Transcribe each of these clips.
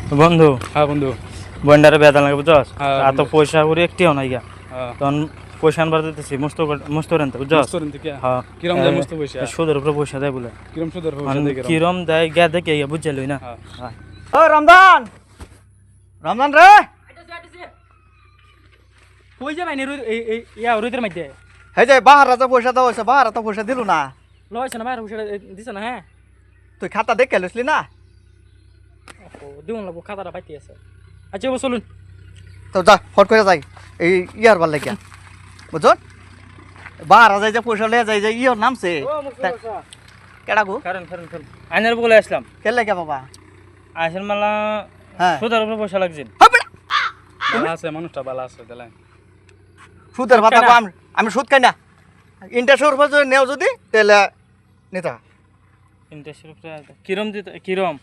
বন্ধু। হ্যাঁ বন্ধু, বন্ডারে বেতন লাগে বুঝছস? হ্যাঁ, আর তো বন্ধু। পয়সা করে একটিও নাই গা। হ্যাঁ তখন পয়সা আনবার দিতেছি মস্তরেন তো বুঝছস? মস্তরেন থেকে হ্যাঁ কিরম দেয় মস্ত পয়সা? সুদের উপরে পয়সা দেয় বলে। কিরম সুদের পয়সা দেয় কিরম? কিরম দেয় গা দেখে বুঝছে লই না। হ্যাঁ। হ্যাঁ। ও রমজান, রমজান রে, কই যাবাই নি ইয়া রুইদের মধ্যে এই যে বাহার রাজা পয়সা দেওয়া হয়েছে, বাহার তো পয়সা দিল না। লইছে না বাইরে বসে দিছে না। হ্যাঁ তুই খাতা দেখে লইসলি না? দিউন লাগবো, খাতাটা পাইতে আছে। আচ্ছা এবার চলুন। তো যা ফট করে যাই এই ইয়ার বার লাগিয়া, বুঝছ? বাহার রাজা যে পয়সা লিয়ে যায় যে ইয়র নামছে কেডা গো? কারণ আইনার বলে আসলাম। কে লাগে বাবা? আসেন মালা হ্যাঁ সুদের উপরে পয়সা লাগছে। বালা আছে, মানুষটা বালা আছে দিলাই। সুদের কথা কো, আমি সুদ খাই না। ইন্টারেস্টের উপর যদি নেও যদি তাহলে নিতা। ইন্টারেস্টের উপরে কিরম দিতে কিরম?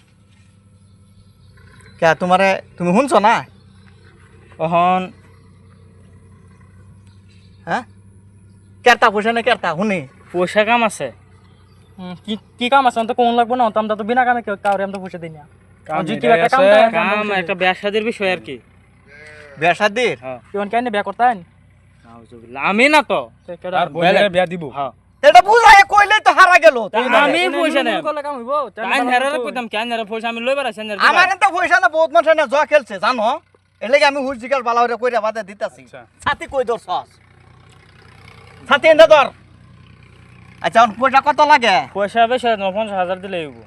কে তোমারে তুমি শুনছো না? অহন হ্যাঁ কেরটা পয়সা না কেরটা শুনি পয়সা কাম আছে। কি কি কাম আছে? তো কোন লাগবো না, তো আমরা তো বিনা কামে কাউরে আমরা পয়সা দিই না। কাম যে কি এটাই একটা আছে। কাম একটা ব্যবসাদের বিষয় আর কি। বেসাদির হ্যাঁ। কেন কেন বিয়া করতেন? আমি না তো। আর বইলে বিয়া দিব। হ্যাঁ। এটা বুঝাই কইলেই তো হারা গেল। আমি পয়সা নেই। করলে কাম হইবো? কান হেরারে কইতাম কেন হেরা পয়সা আমি লইবার আছেন। আমার তো পয়সা না, বহুত মানুষ না জয়া খেলছে জানো। এলে আমি হুজ জিগাল বালা হইরা কইরা বাদে দিতাছি। আচ্ছা। ছাতি কই ধরছস? ছাতি এনে ধর। আচ্ছা অন পয়সা কত লাগে? পয়সা বেশি না 50,000 দিলে হইব।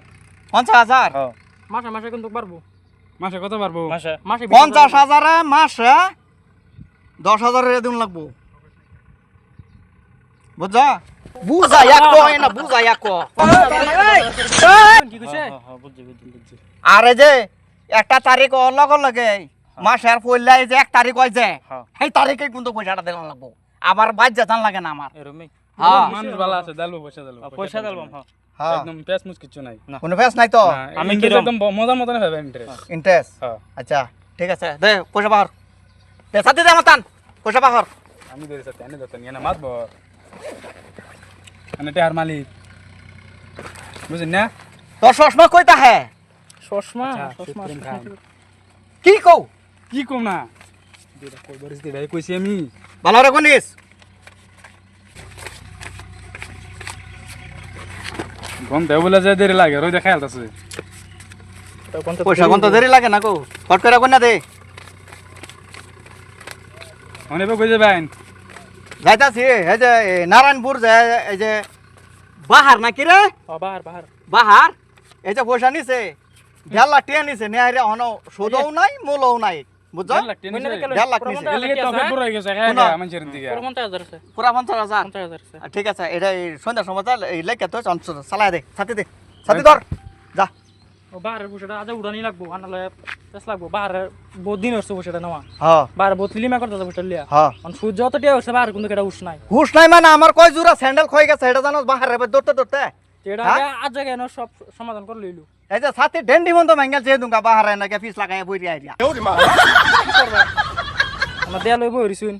50,000? হ্যাঁ। মাসে মাসে কিন্তু পারবো। মাসে কত পারবো? মাসে মাসে 50,000 এ মাসে 10,000 এর দিন লাগবো। বুঝছো? বুঝাইয়া কয় না, বুঝাইয়া ক। কি কইছে? হ্যাঁ বুঝছি। আর এই যে একটা তারিখ অলগ লাগে মাসের পয়লাই যে 1 তারিখ হয় যে হ্যাঁ। সেই তারিখে কিন্তু পয়সাটা দিলাম লাগবো। আবার বাদ জান লাগে না আমার। এরমই হ্যাঁ মানুষ বালা আছে, দালবো পয়সা দালবো। পয়সা দিলাম। হ্যাঁ। হ্যাঁ একদম পেস মুস কিছু নাই। কোনো ফেস নাই তো? না, আমি interest কিরম? একদম মজা মতন হবে ইন্টারেস্ট। ইন্টারেস্ট? হ্যাঁ, আচ্ছা ঠিক আছে, দে পয়সা বাহর দে, সাথে দে মাতান পয়সা বাহর। আমি ধরে সাথে এনে দতে নিয়ে না মাতবো। মানে তে আর মালিক বুঝিন না? তোর চশমা কইতা হে? চশমা আচ্ছা, চশমা সুপ্রিম খান। কি কও? কি কম না যেটা কই বরিস দে ভাই কইছি আমি। ভালো রে কোনিস? গম দেও বলে যে দেরি লাগে রই দেখা আছে। পয়সা কোন তো দেরি লাগে না কো, ফট করে কোন না দে। মানে বে কই যাবেন? যাইতাছি এই যে নারায়ণপুর যে এই যে বাহার নাকি রে? বাহার বাহার বাহার এই যে পয়সা নিছে, 1.5 লাখ টাকা নিছে, নেয় রে হনো সুদও নাই মূলও নাই, বুঝছো? 1.5 লাখ টাকা নিছে। 1.5 লাখ নিছে। এলিগে তো ফেক বড় হয়ে গেছে শোনো। খায় মানুষের দিকে। পুরো 50,000 আছে। পুরা 50,000? 50,000 আছে। ঠিক আছে, এটা এই সন্ধ্যার সময় এই লেখা তো চালায় দে, ছাতি দে, ছাতি ধর যা। ও বাহারের পয়সাটা আজ উড়ানি লাগবো, আনালে পেস লাগবো। বাহারের বহুত দিন হচ্ছে পয়সাটা নেওয়া। হ্যাঁ বাহার বহুত লিমা করতেছে পয়সা লিয়া। হ্যাঁ সূর্য যত টিয়া হচ্ছে বাহার কিন্তু কেটা উঠ নাই। হুশ নাই মানে আমার কয় জোড়া স্যান্ডেল ক্ষয়ে গেছে, এটা জানো বাহার এবার দৌড়তে দৌড়তে। এটা হ্যাঁ? আজ জায়গায় সব সমাধান করে লইলু। এই যে ছাতি ডেন্ডি মন তো ভাঙ্গাল চেয়ে দুঙ্গা বাহারে নাকি ফিস লাগাই বই দিয়ে আইডিয়া আমরা দেয়া লইব হইরিছুন।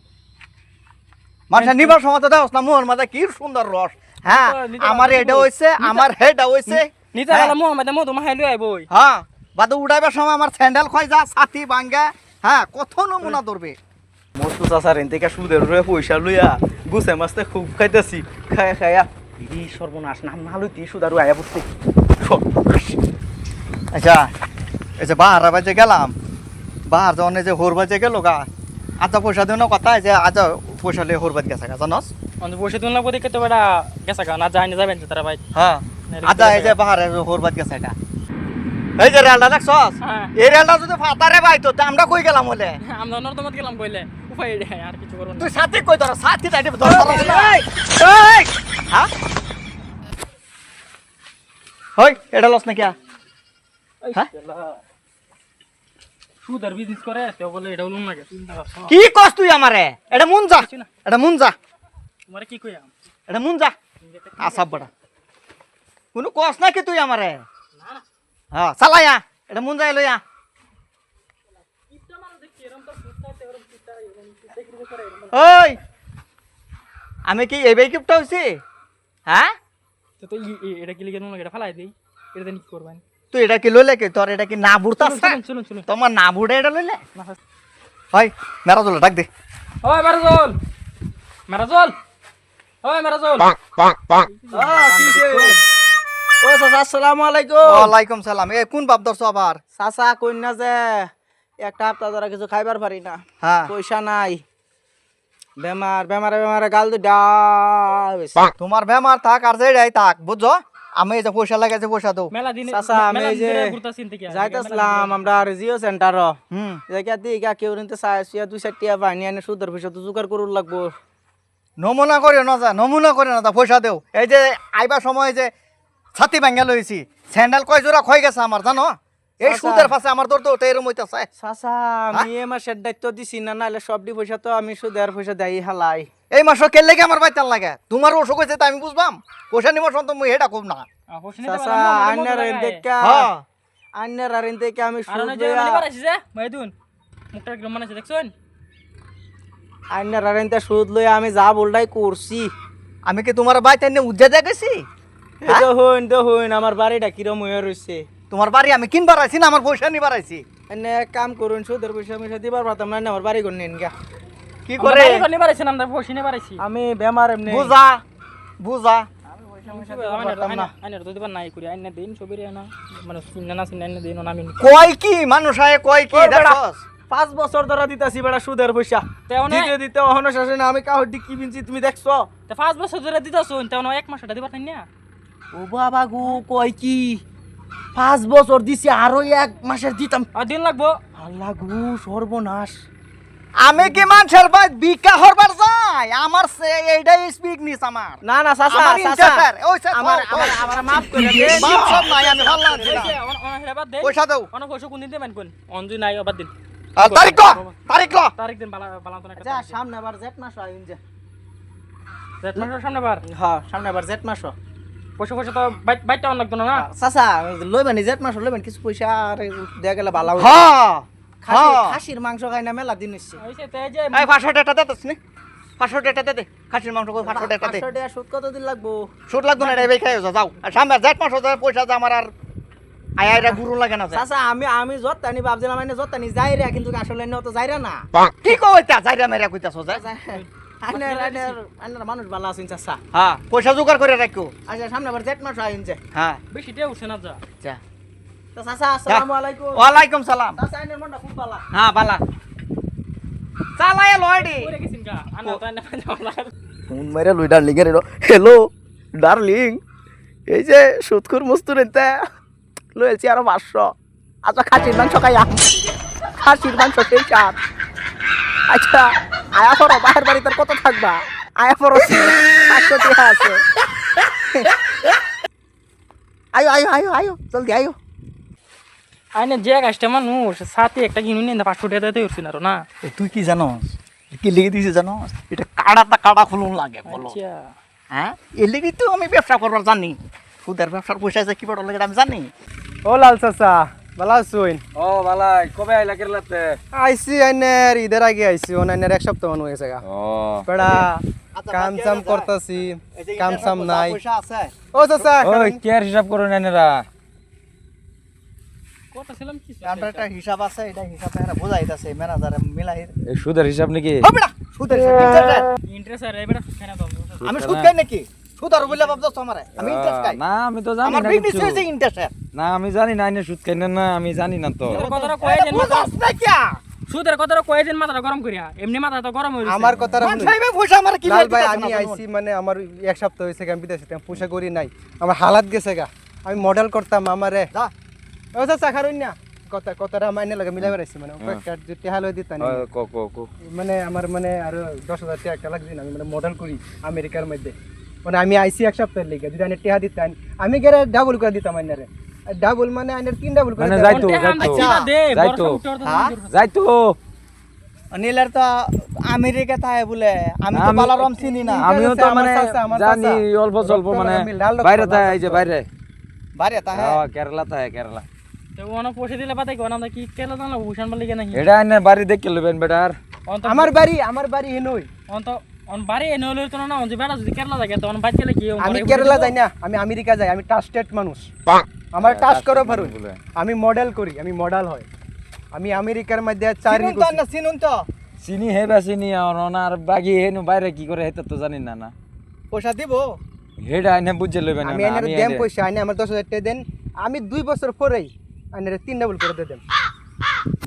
মানুষের নিবার সময় তো দেওস না, মোহর মাঝে কি সুন্দর রস। হ্যাঁ আমার এটা হইছে, আমার হেডা হইছে। নিতে গেলে মোহাম্মদ মধু মাহাই লই আইবই। হ্যাঁ বাদু উড়াইবার সময় আমার স্যান্ডেল ক্ষয় যা, ছাতি ভাঙ্গা। হ্যাঁ কত নমুনা ধরবে। মস্তু চাষার এন থেকে সুদের রয়ে পয়সা লইয়া গুছে মাছতে খুব খাইতেছি, খায়া খায়া এই সর্বনাশ নাম না লইতে সুদারু আয়া পড়ছে। আচ্ছা এই যে বাহার বাজে গেলাম, বাহার যখন এই যে হোর বাজে গেল গা, আচ্ছা পয়সা দিও না কথা যে আচ্ছা পয়সা লিয়ে হোর বাজ গেছে গা জানস? অন্ত পয়সা তুলনা করে দেখতে বেটা গেছে গা না যায় না যাবেন তারা ভাই। হ্যাঁ আচ্ছা এই যে বাহার হোর বাজ গেছে এটা, এই যে রেলটা দেখছস? হ্যাঁ। এই রেলটা যদি ফাতারে বাইতো তা আমরা কই গেলাম বলে? আমরা নর্দমাত গেলাম কইলে উপায় নাই আর কিছু করব না। তুই সাথে কই ধর, সাথে তাইতে ধর। এই হ্যাঁ হই এটা লস না কিয়া? হ্যাঁ? সুদার বিজনেস করে তো বলে এটা উলুম লাগে চিন্তা করছ। কি কস তুই আমারে? এটা মুন যা, এটা মুন যা, তোমারে কি কইয়াম? এটা মুন যা। আসাব বড়া কোনো কস না কি তুই আমারে? হ্যাঁ চালায়া এটা মুন যাই লইয়া। ওই আমি কি এই বেই কিপটা হইছি? হ্যাঁ তো এটা কি লিগে লাগে এটা ফালাই দেই। এটা দেন কি করবেন? তুই এটা কি লইলে কি তোর এটা কি না বুড়তাছে চলুন চলুন তোমার না বুড়ে এটা লইলে না, হয় মেরাজুল ডাক দে ওই মেরাজল মেরাজল ওই মেরাজল ও চাচা আসসালামু আলাইকুম ওয়ালাইকুম সালাম এ কোন বাপ দরছো আবার চাচা কই না যে একটা সপ্তাহ ধরে কিছু খাইবার পারি না হ্যাঁ পয়সা নাই বেমারে গাল দি ডাল তোমার বেমার থাক আর যেটাই থাক বুঝছো আমি এই যে পয়সা লাগাইছে পয়সা দাও মেলা দিন চাচা, আমি এই যে যাইতেছিলাম আমরা আর জিও সেন্টার হুম কেউ নিতে চাইছি 2-4 টিয়া বাহিনী এনে সুদের পয়সা তো জোগাড় করুন লাগবো নমুনা করিও না যা নমুনা করে না তা পয়সা দেও এই যে আইবার সময় যে ছাতি ভাঙ্গা লইছি স্যান্ডেল কয় জোড়া ক্ষয় গেছে আমার জানো এই আচ্ছা। সুদের পাশে আমার দৌড় তো এরম হইতাছে চাচা আমি এ মাসের দায়িত্ব দিছি না নাহলে সবটি পয়সা তো আমি সুদের পয়সা দেই হালাই এই মাস কেলে কি আমার বাইতাল লাগে তোমার অসুখ হয়েছে তা আমি বুঝবাম পয়সা নিবার সন্ত মুই এটা খুব না চাচা আইনার দেখা হ্যাঁ আইনার আর দেখে আমি আর সুদ না যে লইয়া- মানে বাড়াইছি যে মাইদুন মুখটা একদম মানে দেখছুন আইনার আর সুদ লইয়া আমি যা বলটাই করছি আমি কি তোমার বাইতে নিয়ে উজ্জা দেখেছি দেখুন আমার বাড়িটা কিরম হয়ে রয়েছে তোমার বাড়ি আমি কিনবার আইছি না আমার পয়সা নিবার আইছি এনে এক কাম করুন সুদের পয়সা পয়সা দিবার পারতাম না আমার বাড়ি করে নিন গা কি করে করে বাড়াইছি না আমরা পয়সা নিয়ে বাড়াইছি আমি বেমার এমনি বুঝা বুঝা আইনের তো দিবার নাই করি আইনে দিন ছবিরে না মানে শুনে না শুনে আইনে দিন আমি কয় কি মানুষ আয় কয় কি দেখছস 5 বছর ধরে দিতাছি বেড়া সুদের পয়সা তেমন দিতে দিতে অহনো শাসে না আমি কাহর দি কি বিনছি তুমি দেখছো 5 বছর ধরে দিতাছুন তেমন এক মাস দিবার নাই না ও বাবা গো কয় কি 5 বছর দিছি আরো 1 মাসের দিতাম আর দিন লাগবো আল্লাহ গো সর্বনাশ আমি কি মানুষের বাই বিকা হরবার যাই আমার সে এইটাই স্পিক নিস আমার না না চাচা আমার চাচা ইন্টারফেয়ার ওই সে আমার আমার আমার মাফ করে দেন বাপ সব নাই আমি ভালো লাগছে না। অনেক বাদ দে পয়সা দাও অনেক পয়সা কোন দিন দেবেন কোন অঞ্জু নাই আবার দিন তারিখ ক তারিখ ক তারিখ দিন বালা বালা তো যা সামনে আবার জেট মাস আইন যা জেট মাসের সামনে বার হ্যাঁ সামনে আবার জেট মাস পয়সা পয়সা তো বাইটটা অনেক লাগতো না চাচা লইবেন জেট মাস লইবেন কিছু পয়সা আর দেয়া গেলে ভালো হবে। হ্যাঁ হ্যাঁ খাসির মাংস খাই না মেলা দিন হচ্ছে হইছে তে যে এই 500 টাকা দে তসনি 500 টাকা দে খাসির মাংস কই 500 টাকা দে 500 টাকা সুদ কত দিন লাগবো সুদ লাগবে না রে খাইও যাও আর সামনে জেট মাস পয়সা দে আমার আর আইরা গুরু লাগে না চাচা আমি যত্তানি ভাবছিলাম মানে যত্তানি যাই রে কিন্তু আসলে এনে তো যাইরা না কি কইতা যাইরা মেরা কইতাছো যা আইনার মানুষ ভালো আছেন চাচা হ্যাঁ পয়সা জোগাড় করে রাখো আচ্ছা সামনে আবার জেট মাস আইন যে হ্যাঁ বেশি তে উঠছে না যা যা তো চাচা আসসালামু আলাইকুম ওয়ালাইকুম সালাম চাচা আইনের মনটা খুব ভালো হ্যাঁ বালা চালায় লয়ডি কইরে গেছিন কা আনা তো আনা ফোন মাইরা লই ডার্লিং এর হ্যালো ডার্লিং এই যে সুদকুর মস্তুরেতে লইছি আরো 500 আচ্ছা খাসির মাংস খাইয়া খাসির মাংস সেই চাপ আচ্ছা আয়া পড়ো বাহির বাড়িতে কত থাকবা আয়া পড়ো 500 টাকা আছে আয়ো আয়ো আয়ো আয়ো জলদি আয়ো আইনে যে গাছটা মানুষ সাথে একটা কিনুন না 500 টাকা দিতে উঠছিন আর না তুই কি জানোস কি লিখে দিয়েছিস জানোস এটা কাড়া খুলুন লাগে বলো আচ্ছা হ্যাঁ এর লিখে তো আমি ব্যবসা করবার জানি খুদের ব্যবসার পয়সা আছে কি বড় লাগে আমি জানি ও লাল চাচা ভালো আছুন ও ভালাই কবে আইলা কেরলাতে আইসি আইনের ঈদের আগে আইসি আইনের এক সপ্তাহ মান হয়েছে গা ও বেড়া আচ্ছা, কাম চাম করতেছি কাম চাম নাই পয়সা আছে ও চাচা ওই কেয়ার হিসাব করো নাইনেরা কথা ছিলাম কি আমরা একটা হিসাব আছে এটা হিসাব এরা বোঝাইতাছে ম্যানেজারে মিলাই এই সুদের হিসাব নাকি ও বেটা সুদের হিসাব interest ইন্টারেস্ট আর এবারে খানা দাও আমি সুদ খাই নাকি সুদ আর বলে ভাবছস আমারে আমি ইন্টারেস্ট খাই না আমি তো জানি আমার না বিজনেস কিছু। হইছে ইন্টারেস্ট না আমি জানি না আইনে সুদ খাই না আমি জানি না তো কথাটা কয় দিন বুঝছস না কি সুদের কথাটা কয় দিন মাথাটা গরম করিয়া এমনি মাথা তো গরম হইছে আমার কথাটা মান শুনুন। সাহেবে পয়সা আমারে কি লাল ভাই দিতেছে আমি না, আইসি মানে আমার এক সপ্তাহ হয়েছে আমি বিদেশে পয়সা করি নাই আমার হালাত গেছে গা আমি মডেল করতাম আমারে যা। ও চাচা খারুন না কথাটা মাইনে লাগে মিলাই বেড়াইছি মানে টেহাল হয়ে দিতাম কো কো কো মানে আমার মানে আরো 10,000 টাকা একটা লাগবে না আমি মানে মডেল করি আমেরিকার মধ্যে মানে আমি আইসি এক সপ্তাহের লেগে যদি আমি টেহা দিতাম আমি গেলে ডাবল করে দিতাম আইনারে ডাবল মানে আইনের 3 ডাবল করে মানে দিতাম। যাইতো দে যাইতো হ্যাঁ? যাইতো নীলের তো আমেরিকা থাকে বলে আমি তো আমি- বালারম চিনি না আমিও তো আমার মানে চাচা, আমার জানি চাচা। অল্প স্বল্প মানে আমি লাল রক্ত, বাইরে লাল থাকে এই রক্ত। যে বাইরে বাইরে তাহে কেরালা থাকে কেরালা তো ওনা পয়সা দিলে পাতে কোন আমরা কি কেলা জানা ভূষণ বলি কেন এটা আইনে বাড়ি দেখে লবেন বেটার আমার বাড়ি হেনই অন্ত অন বাড়ি এনে হলো তো না অন যে বেড়া যদি কেরলা লাগে তো অন বাইতে গেলে কি আমি কেরালা যাই না আমি আমেরিকা যাই আমি ট্রাস্টেড মানুষ আমার টাচ করো কাজ পারুন বলে। আমি মডেল করি আমি মডেল হয় আমি আমেরিকার মধ্যে চাকরি চিনুন তো করছি না চিনুন তো চিনি হে বা চিনি আর বাকি হেনু বাইরে কি করে হেতা তো জানি না না পয়সা দিব হেডা আইনে বুঝে লইবেন আমি আইনের দেম পয়সা আইনে আমার 10,000 টাকা দেন আমি 2 বছর পরেই আইনের 3 ডাবল করে দিয়ে দেন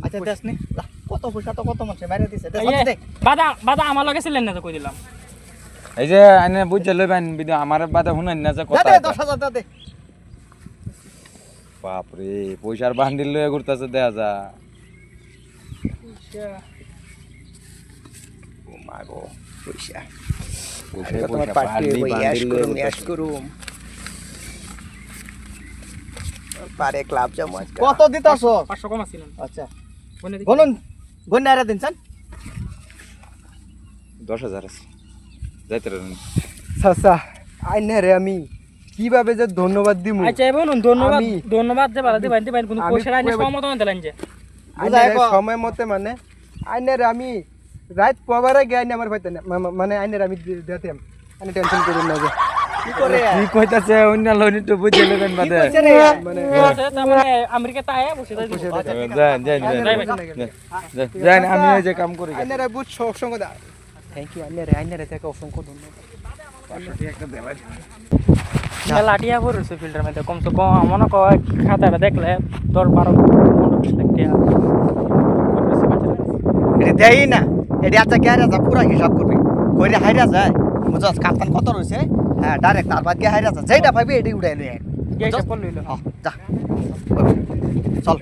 আচ্ছা দেশ নি যা, কত পয়সা তো কত মানুষে বাইরে দিছে দেশ, ইয়ে, দে। বাদা বাদা আমার লগে ছিলেন না তো কই দিলাম এই যে আইনে বুঝে লইবেন বিদু আমার বাদে শুনেন না যে দে কথা দে 10,000 দে দে বাপ রে পয়সার বান্ডিল লয়ে ঘুরতাছে দেখা যা ও মা গো পয়সা পয়সা তোমার পয়সা পার্টি বান্ডিল ওই বান্ডিল লয়ে অ্যাশ ঘুরতাছে। করুম পারে ক্লাব যাবো কত দিতাছ 500 কম আছিলেন আচ্ছা বনে দিছি। বলুন গন্ডারা দিন স্যার 10,000 আছে যাইতে রইন চাচা আইনের আমি কিভাবে যে ধন্যবাদ দিমু আচ্ছা বলুন ধন্যবাদ আমি- ধন্যবাদ যে বাড়াতে পারেন দিবেন কোন আমি পয়সা আইনে কইবা- সমত দিলেন যে আইনের বুঝাই কও। সময় মতে মানে আইনের আমি রাত পবার আগে আইনে আমার পাইতে না মানে আইনের আমি দিতাম আমি টেনশন করুন না যে কি করে কি কইতাছে অন্য লইনি তো বুঝে লইবেন বাদে কইছে রে মানে তার মানে আমেরিকা তাই বসে তাই দিব। যান যান যান আমি ওই যে কাম করি আইনের বুঝ সঙ্গ দা থ্যাংক ইউ আইনের থেকে অসংখ্য ধন্যবাদ লাঠিয়া পড়ছে ফিল্টার মধ্যে কম তো কম মনে কয় খাতাটা দেখলে 10-12-15 টাকা এটা দেই না এটা আচ্ছা কে রাজা পুরা হিসাব করবে কইরে হাইরা যায় বুঝছ কাপ্তান কত রইছে হ্যাঁ ডাইরেক্ট তার বাদ গিয়ে হাইরা যায় যেটা পাইবে এটাই উড়াই লই আয় কি হিসাব করল যা চল